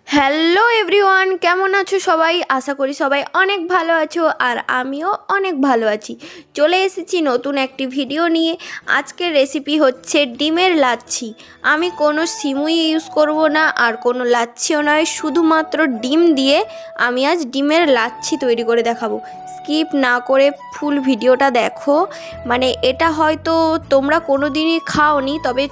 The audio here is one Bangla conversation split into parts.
হ্যালো এভরিওয়ান, কেমন আছো সবাই? আশা করি সবাই অনেক ভালো আছো আর আমিও অনেক ভালো আছি। চলে এসেছি নতুন একটি ভিডিও নিয়ে। আজকের রেসিপি হচ্ছে ডিমের লাচ্ছি। আমি কোনো সিমুই ইউজ করব না আর কোনো লাচ্ছিও নয়, শুধুমাত্র ডিম দিয়ে আমি আজ ডিমের লাচ্ছি তৈরি করে দেখাবো। স্কিপ না করে ফুল ভিডিওটা দেখো। মানে এটা হয়তো তোমরা কোনো দিনই খাওনি, তবে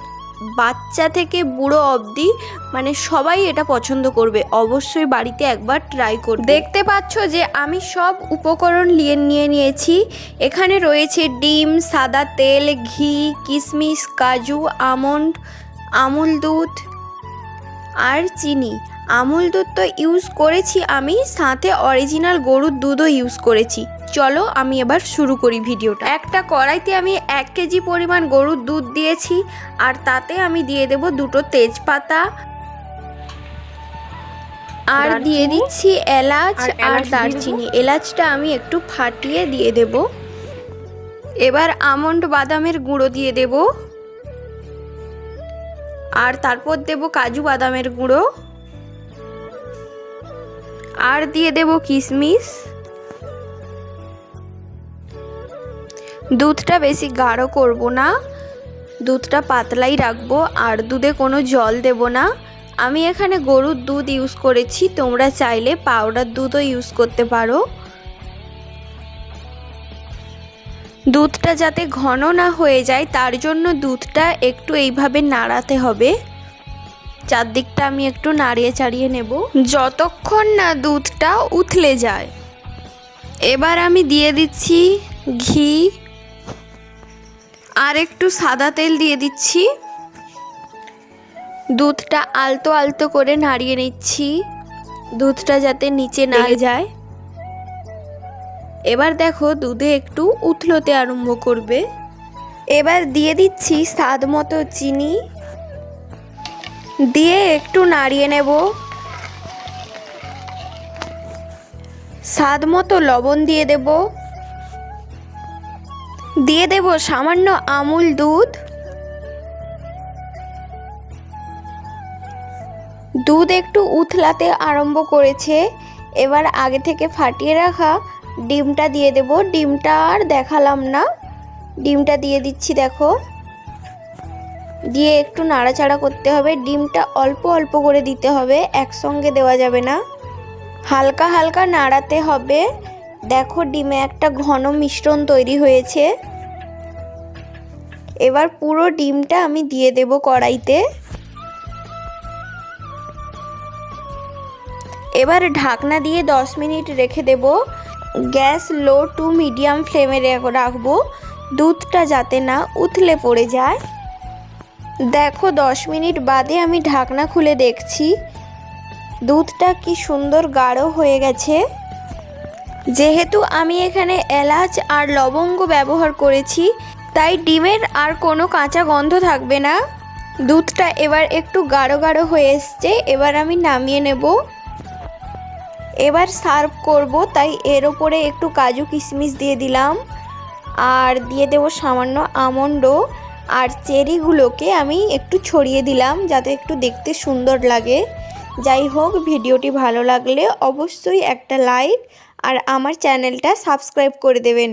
বাচ্চা থেকে বুড়ো অবধি মানে সবাই এটা পছন্দ করবে। অবশ্যই বাড়িতে একবার ট্রাই করবে। দেখতে পাচ্ছ যে আমি সব উপকরণ নিয়ে নিয়েছি। এখানে রয়েছে ডিম, সাদা তেল, ঘি, কিশমিশ, কাজু, আমন্ড, আমুল দুধ আর চিনি। আমুল দুধ তো ইউজ করেছি আমি, সাথে অরিজিনাল গরুর দুধও ইউজ করেছি। চলো আমি এবার শুরু করি ভিডিওটা। একটা কড়াইতে আমি 1 কেজি পরিমাণ গরুর দুধ দিয়েছি আর তাতে আমি দিয়ে দেব 2টো তেজপাতা আর দিয়ে দিচ্ছি এলাচ আর দারচিনি। এলাচটা আমি একটু ফাটিয়ে দিয়ে দেব। এবার আমন্ড বাদামের গুঁড়ো দিয়ে দেব আর তারপর দেব কাজু বাদামের গুঁড়ো আর দিয়ে দেব কিশমিশ। দুধটা বেশি গাঢ় করব না, দুধটা পাতলাই রাখবো আর দুধে কোনো জল দেব না। আমি এখানে গরুর দুধ ইউজ করেছি, তোমরা চাইলে পাউডার দুধও ইউজ করতে পারো। দুধটা যাতে ঘন না হয়ে যায় তার জন্য দুধটা একটু এইভাবে নাড়াতে হবে। চারদিকটা আমি একটু নাড়িয়ে চাড়িয়ে নেব যতক্ষণ না দুধটা উথলে যায়। এবার আমি দিয়ে দিচ্ছি ঘি আর একটু সাদা তেল দিয়ে দিচ্ছি। দুধটা আলতো আলতো করে নাড়িয়ে নিচ্ছি, দুধটা যাতে নিচে না যায়। এবার দেখো দুধে একটু উথলতে আরম্ভ করবে। এবার দিয়ে দিচ্ছি স্বাদ মতো চিনি, দিয়ে একটু নাড়িয়ে নেব। স্বাদ মতো লবণ দিয়ে দেব, দিয়ে দেব সামান্য আমুল দুধ। দুধ একটু উথলাতে আরম্ভ করেছে। এবার আগে থেকে ফাটিয়ে রাখা ডিমটা দিয়ে দেব। ডিমটা আর দেখালাম না, ডিমটা দিয়ে দিচ্ছি। দেখো, দিয়ে একটু নাড়াচাড়া করতে হবে। ডিমটা অল্প অল্প করে দিতে হবে, একসঙ্গে দেওয়া যাবে না, হালকা হালকা নাড়াতে হবে। দেখো ডিমে একটা ঘন মিশ্রণ তৈরি হয়েছে। এবার পুরো ডিমটা আমি দিয়ে দেব কড়াইতে। এবার ঢাকনা দিয়ে 10 মিনিট রেখে দেব। গ্যাস লো টু মিডিয়াম ফ্লেমে রাখবো, দুধটা যাতে না উথলে পড়ে যায়। দেখো 10 মিনিট বাদে আমি ঢাকনা খুলে দেখছি, দুধটা কি সুন্দর গাঢ় হয়ে গেছে। যেহেতু আমি এখানে এলাচ আর লবঙ্গ ব্যবহার করেছি, তাই ডিমের আর কোনো কাঁচা গন্ধ থাকবে না। দুধটা এবার একটু গাঢ় গাঢ় হয়ে এসছে। এবার আমি নামিয়ে নেব। এবার সার্ভ করব, তাই এর ওপরে একটু কাজু কিশমিশ দিয়ে দিলাম আর দিয়ে দেব সামান্য আমন্ডও আর চেরিগুলোকে আমি একটু ছড়িয়ে দিলাম যাতে একটু দেখতে সুন্দর লাগে। যাই হোক, ভিডিওটি ভালো লাগলে অবশ্যই একটা লাইক আর আমার চ্যানেলটা সাবস্ক্রাইব করে দেবেন।